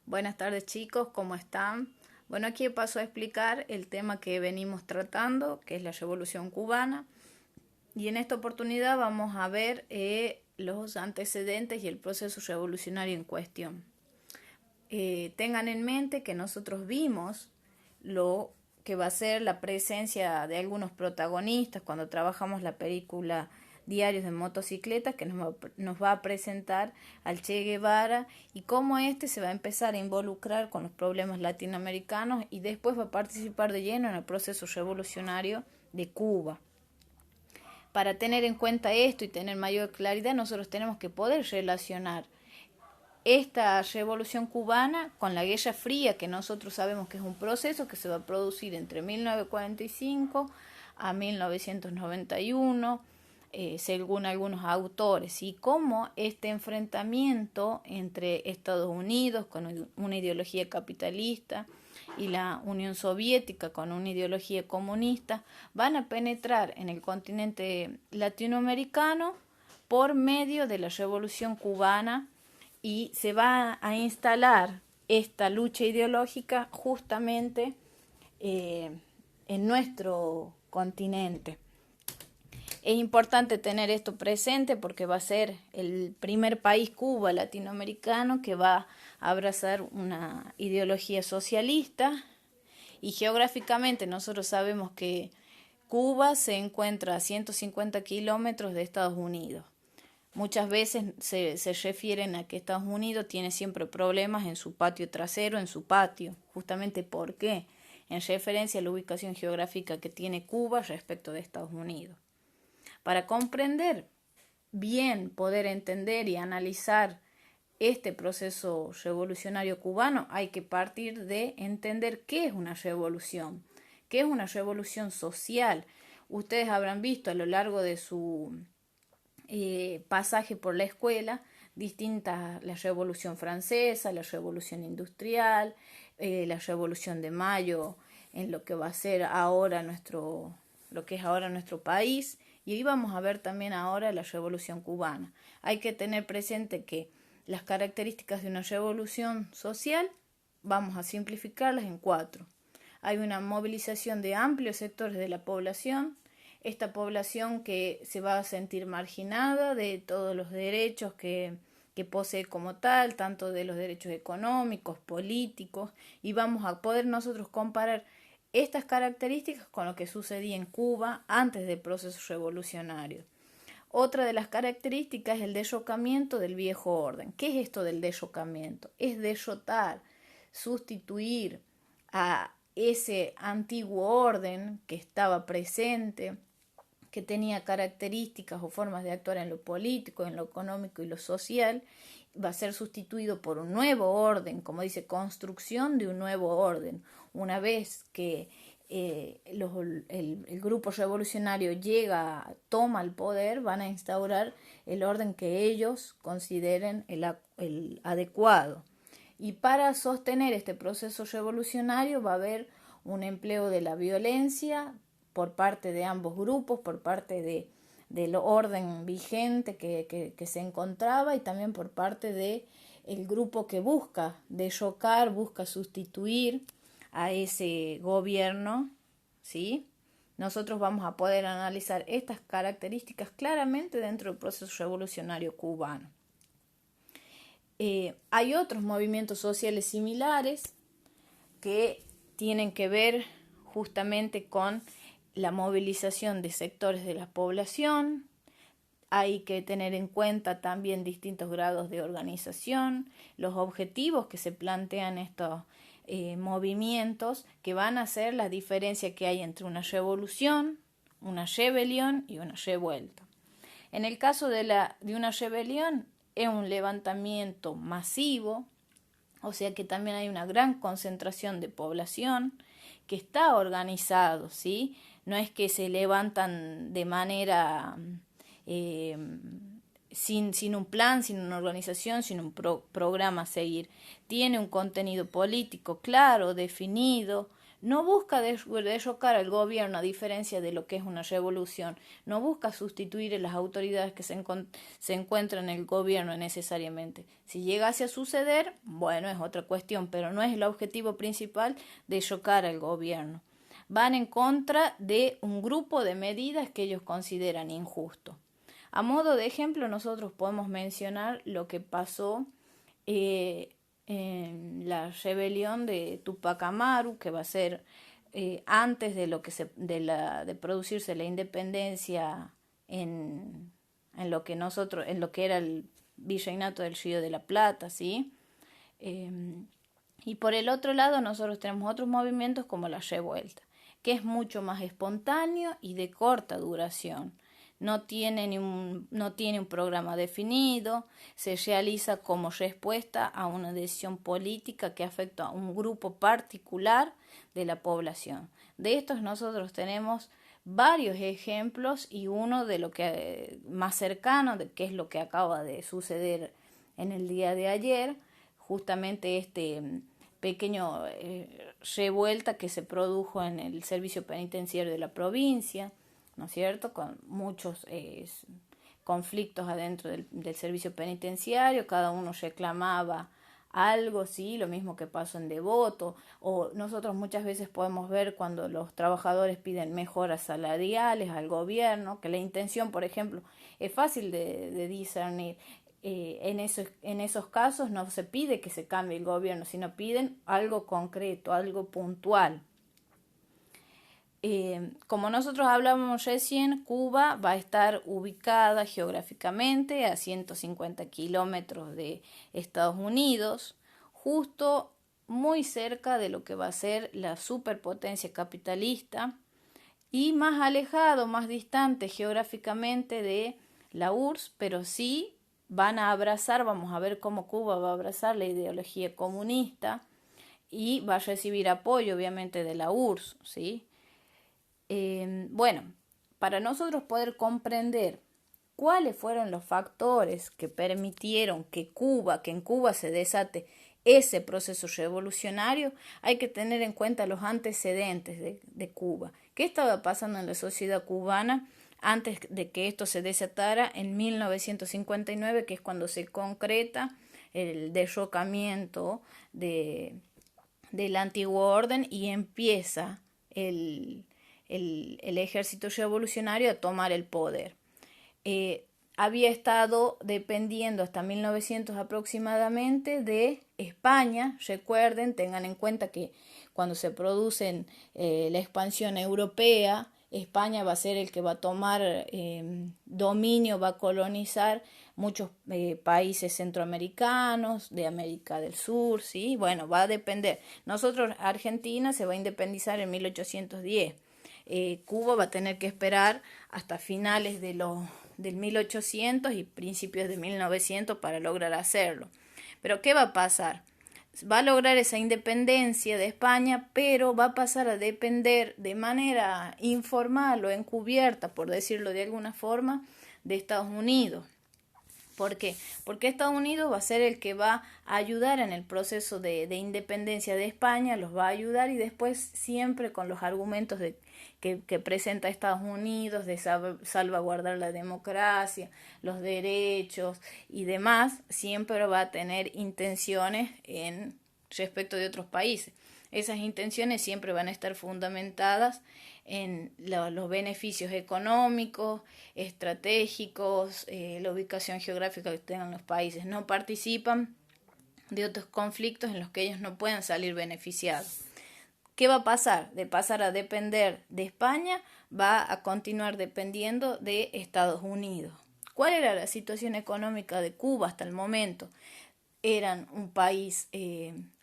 Buenas tardes chicos, ¿cómo están? Bueno, aquí paso a explicar el tema que venimos tratando, que es la Revolución Cubana. Y en esta oportunidad vamos a ver los antecedentes y el proceso revolucionario en cuestión. Tengan en mente que nosotros vimos lo que va a ser la presencia de algunos protagonistas cuando trabajamos la película Diarios de Motocicleta, que nos va a presentar al Che Guevara y cómo este se va a empezar a involucrar con los problemas latinoamericanos y después va a participar de lleno en el proceso revolucionario de Cuba. Para tener en cuenta esto y tener mayor claridad, nosotros tenemos que poder relacionar esta revolución cubana con la Guerra Fría, que nosotros sabemos que es un proceso que se va a producir entre 1945 a 1991, según algunos autores, y cómo este enfrentamiento entre Estados Unidos con una ideología capitalista y la Unión Soviética con una ideología comunista van a penetrar en el continente latinoamericano por medio de la revolución cubana, y se va a instalar esta lucha ideológica justamente en nuestro continente. Es importante tener esto presente porque va a ser el primer país, Cuba, latinoamericano, que va a abrazar una ideología socialista, y geográficamente nosotros sabemos que Cuba se encuentra a 150 kilómetros de Estados Unidos. Muchas veces se refieren a que Estados Unidos tiene siempre problemas en su patio trasero, en su patio. Justamente ¿por qué? En referencia a la ubicación geográfica que tiene Cuba respecto de Estados Unidos. Para comprender bien, poder entender y analizar este proceso revolucionario cubano, hay que partir de entender qué es una revolución social. Ustedes habrán visto a lo largo de su pasaje por la escuela distintas, la Revolución Francesa, la Revolución Industrial, la Revolución de Mayo, en lo que va a ser ahora lo que es ahora nuestro país, y ahí vamos a ver también ahora la Revolución Cubana. Hay que tener presente que las características de una revolución social vamos a simplificarlas en 4. Hay una movilización de amplios sectores de la población, esta población que se va a sentir marginada de todos los derechos que posee como tal, tanto de los derechos económicos, políticos, y vamos a poder nosotros comparar estas características con lo que sucedía en Cuba antes del proceso revolucionario. Otra de las características es el derrocamiento del viejo orden. ¿Qué es esto del derrocamiento? Es derrotar, sustituir a ese antiguo orden que estaba presente, que tenía características o formas de actuar en lo político, en lo económico y lo social, va a ser sustituido por un nuevo orden, como dice, construcción de un nuevo orden. Una vez que el grupo revolucionario toma el poder, van a instaurar el orden que ellos consideren el adecuado. Y para sostener este proceso revolucionario va a haber un empleo de la violencia por parte de ambos grupos, por parte del orden vigente que se encontraba, y también por parte del grupo que busca derrocar, busca sustituir a ese gobierno, ¿sí? Nosotros vamos a poder analizar estas características claramente dentro del proceso revolucionario cubano. Hay otros movimientos sociales similares que tienen que ver justamente con la movilización de sectores de la población. Hay que tener en cuenta también distintos grados de organización, los objetivos que se plantean estos movimientos, que van a ser la diferencia que hay entre una revolución, una rebelión y una revuelta. En el caso de una rebelión es un levantamiento masivo, o sea que también hay una gran concentración de población que está organizado, ¿sí? No es que se levantan de manera sin un plan, sin una organización, sin un programa a seguir. Tiene un contenido político claro, definido, no busca derrocar al gobierno, a diferencia de lo que es una revolución, no busca sustituir a las autoridades que se encuentran en el gobierno necesariamente. Si llegase a suceder, bueno, es otra cuestión, pero no es el objetivo principal derrocar al gobierno. Van en contra de un grupo de medidas que ellos consideran injusto. A modo de ejemplo, nosotros podemos mencionar lo que pasó en la rebelión de Tupac Amaru, que va a ser antes de lo que de producirse la independencia en lo que era el virreinato del Río de la Plata, ¿sí? Y por el otro lado nosotros tenemos otros movimientos como la revuelta, que es mucho más espontáneo y de corta duración. No tiene un programa definido, se realiza como respuesta a una decisión política que afecta a un grupo particular de la población. De estos nosotros tenemos varios ejemplos y uno de lo que más cercano, que es lo que acaba de suceder en el día de ayer, justamente este pequeño revuelta que se produjo en el servicio penitenciario de la provincia, ¿no es cierto?, con muchos conflictos adentro del servicio penitenciario, cada uno reclamaba algo, sí, lo mismo que pasó en Devoto, o nosotros muchas veces podemos ver cuando los trabajadores piden mejoras salariales al gobierno, que la intención, por ejemplo, es fácil de discernir. En esos casos no se pide que se cambie el gobierno, sino piden algo concreto, algo puntual. Como nosotros hablábamos recién, Cuba va a estar ubicada geográficamente a 150 kilómetros de Estados Unidos, justo muy cerca de lo que va a ser la superpotencia capitalista y más alejado, más distante geográficamente de la URSS, pero sí van a abrazar, vamos a ver cómo Cuba va a abrazar la ideología comunista y va a recibir apoyo obviamente de la URSS, ¿sí? Bueno, para nosotros poder comprender cuáles fueron los factores que permitieron que en Cuba se desate ese proceso revolucionario, hay que tener en cuenta los antecedentes de Cuba. ¿Qué estaba pasando en la sociedad cubana antes de que esto se desatara en 1959, que es cuando se concreta el derrocamiento del antiguo orden y empieza el ejército revolucionario a tomar el poder? Había estado dependiendo hasta 1900 aproximadamente de España. Recuerden, tengan en cuenta que cuando se produce la expansión europea, España va a ser el que va a tomar dominio, va a colonizar muchos países centroamericanos, de América del Sur, ¿sí? Bueno, va a depender. Nosotros, Argentina se va a independizar en 1810. Cuba va a tener que esperar hasta finales del 1800 y principios de 1900 para lograr hacerlo. Pero ¿qué va a pasar? Va a lograr esa independencia de España, pero va a pasar a depender de manera informal o encubierta, por decirlo de alguna forma, de Estados Unidos. ¿Por qué? Porque Estados Unidos va a ser el que va a ayudar en el proceso de independencia de España, los va a ayudar y después siempre con los argumentos que presenta Estados Unidos de salvaguardar la democracia, los derechos y demás, siempre va a tener intenciones respecto de otros países. Esas intenciones siempre van a estar fundamentadas en los beneficios económicos, estratégicos, la ubicación geográfica que tengan los países. No participan de otros conflictos en los que ellos no puedan salir beneficiados. ¿Qué va a pasar? De pasar a depender de España, va a continuar dependiendo de Estados Unidos. ¿Cuál era la situación económica de Cuba hasta el momento? Eran un país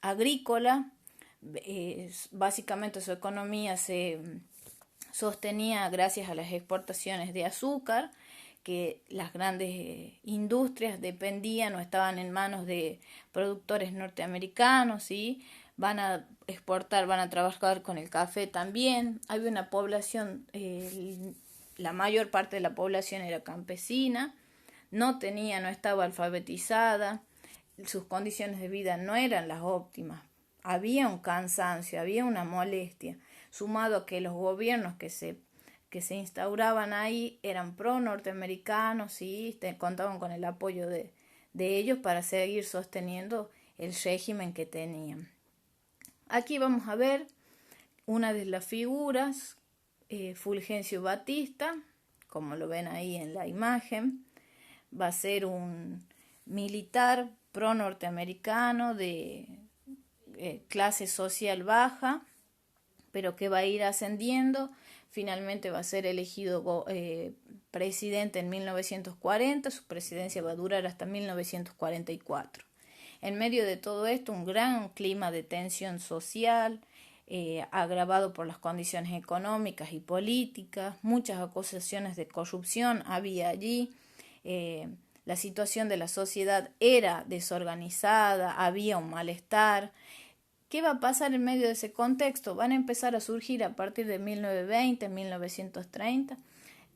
agrícola, básicamente su economía se sostenía gracias a las exportaciones de azúcar, que las grandes industrias dependían o estaban en manos de productores norteamericanos, ¿sí? Van a exportar, van a trabajar con el café también. Hay una población, la mayor parte de la población era campesina, no estaba alfabetizada, sus condiciones de vida no eran las óptimas. había un cansancio, había una molestia, sumado a que los gobiernos que se instauraban ahí eran pro norteamericanos y contaban con el apoyo de ellos para seguir sosteniendo el régimen que tenían. Aquí vamos a ver una de las figuras, Fulgencio Batista, como lo ven ahí en la imagen, va a ser un militar pro norteamericano de clase social baja, pero que va a ir ascendiendo. Finalmente va a ser elegido presidente en 1940, su presidencia va a durar hasta 1944. En medio de todo esto, un gran clima de tensión social, agravado por las condiciones económicas y políticas, muchas acusaciones de corrupción había allí, la situación de la sociedad era desorganizada, había un malestar. ¿Qué va a pasar en medio de ese contexto? Van a empezar a surgir a partir de 1920, 1930,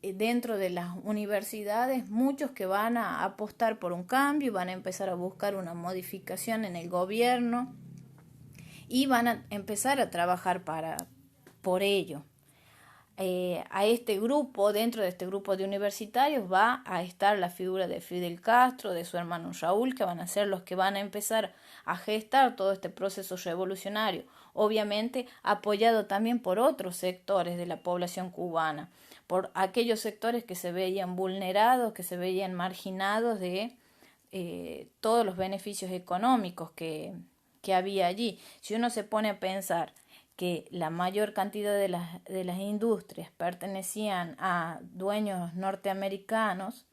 dentro de las universidades, muchos que van a apostar por un cambio y van a empezar a buscar una modificación en el gobierno y van a empezar a trabajar por ello. A este grupo, dentro de este grupo de universitarios, va a estar la figura de Fidel Castro, de su hermano Raúl, que van a ser los que van a empezar a gestar todo este proceso revolucionario, obviamente apoyado también por otros sectores de la población cubana, por aquellos sectores que se veían vulnerados, que se veían marginados de todos los beneficios económicos que había allí. Si uno se pone a pensar que la mayor cantidad de las industrias pertenecían a dueños norteamericanos,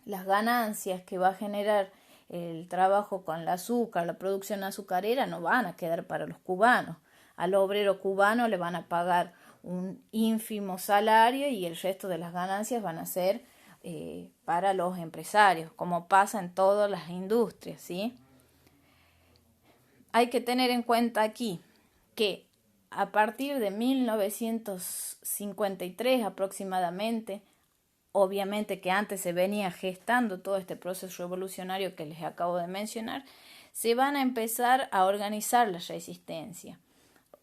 las ganancias que va a generar el trabajo con el azúcar, la producción azucarera, no van a quedar para los cubanos. Al obrero cubano le van a pagar un ínfimo salario y el resto de las ganancias van a ser para los empresarios, como pasa en todas las industrias, ¿sí? Hay que tener en cuenta aquí que a partir de 1953 aproximadamente, obviamente que antes se venía gestando todo este proceso revolucionario que les acabo de mencionar, se van a empezar a organizar la resistencia.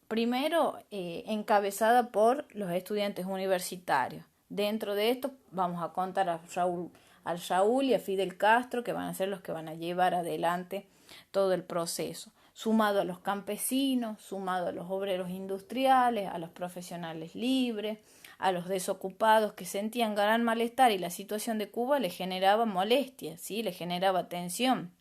Primero, encabezada por los estudiantes universitarios. Dentro de esto vamos a contar al Raúl y a Fidel Castro, que van a ser los que van a llevar adelante todo el proceso, sumado a los campesinos, sumado a los obreros industriales, a los profesionales libres, a los desocupados que sentían gran malestar y la situación de Cuba les generaba molestia, ¿sí? Les generaba tensión.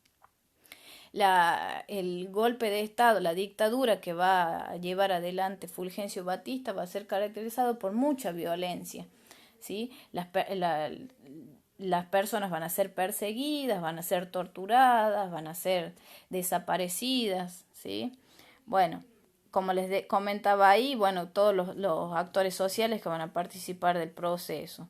El golpe de Estado, la dictadura que va a llevar adelante Fulgencio Batista va a ser caracterizado por mucha violencia, ¿sí? Las personas van a ser perseguidas, van a ser torturadas, van a ser desaparecidas, ¿sí? Bueno, como les comentaba ahí, bueno, todos los actores sociales que van a participar del proceso.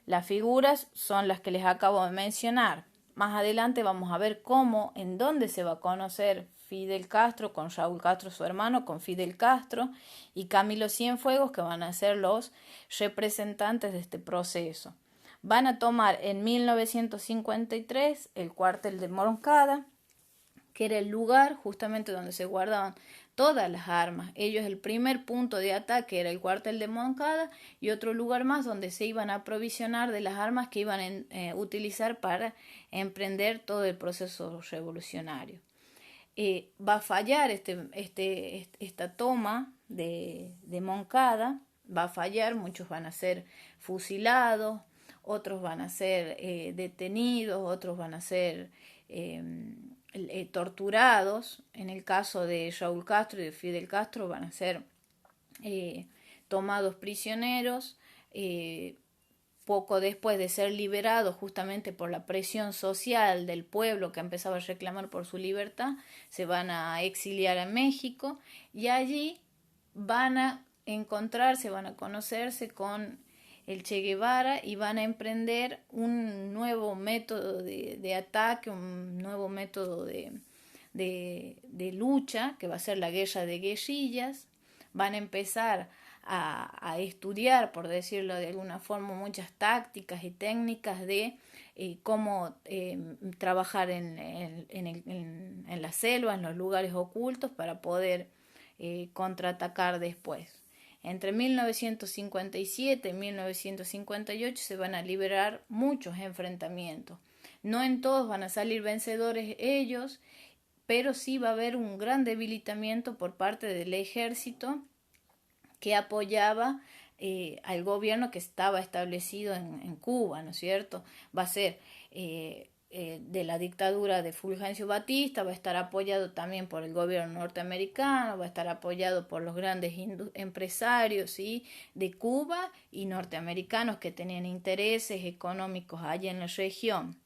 Las figuras son las que les acabo de mencionar. Más adelante vamos a ver cómo, en dónde se va a conocer Fidel Castro con Raúl Castro, su hermano, con Fidel Castro y Camilo Cienfuegos, que van a ser los representantes de este proceso. Van a tomar en 1953 el cuartel de Moncada, que era el lugar justamente donde se guardaban todas las armas. Ellos, el primer punto de ataque era el cuartel de Moncada y otro lugar más donde se iban a aprovisionar de las armas que iban a utilizar para emprender todo el proceso revolucionario. Va a fallar esta toma de Moncada, va a fallar, muchos van a ser fusilados, otros van a ser detenidos, otros van a ser torturados. En el caso de Raúl Castro y de Fidel Castro van a ser tomados prisioneros, poco después de ser liberados justamente por la presión social del pueblo que empezaba a reclamar por su libertad, se van a exiliar a México y allí van a encontrarse, van a conocerse con el Che Guevara y van a emprender un nuevo método de ataque, un nuevo método de lucha, que va a ser la guerra de guerrillas. Van a empezar a estudiar, por decirlo de alguna forma, muchas tácticas y técnicas de cómo trabajar en la selva, en los lugares ocultos, para poder contraatacar después. Entre 1957 y 1958 se van a liberar muchos enfrentamientos. No en todos van a salir vencedores ellos, pero sí va a haber un gran debilitamiento por parte del ejército que apoyaba al gobierno que estaba establecido en Cuba, ¿no es cierto? Va a ser de la dictadura de Fulgencio Batista, va a estar apoyado también por el gobierno norteamericano, va a estar apoyado por los grandes empresarios, ¿sí?, de Cuba y norteamericanos que tenían intereses económicos allá en la región.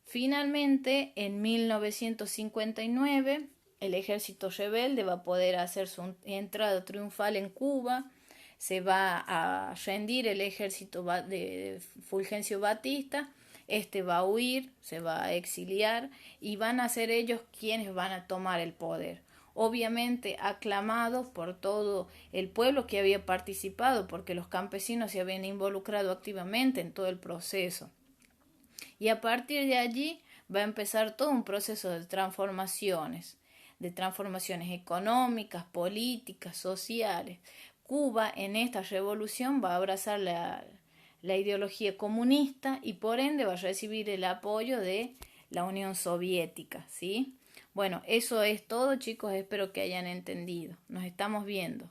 Finalmente, en 1959, el ejército rebelde va a poder hacer su entrada triunfal en Cuba, se va a rendir el ejército de Fulgencio Batista, este va a huir, se va a exiliar y van a ser ellos quienes van a tomar el poder. Obviamente aclamados por todo el pueblo que había participado, porque los campesinos se habían involucrado activamente en todo el proceso. Y a partir de allí va a empezar todo un proceso de transformaciones económicas, políticas, sociales. Cuba en esta revolución va a abrazar la ideología comunista y por ende va a recibir el apoyo de la Unión Soviética, ¿sí? Bueno, eso es todo, chicos, espero que hayan entendido. Nos estamos viendo.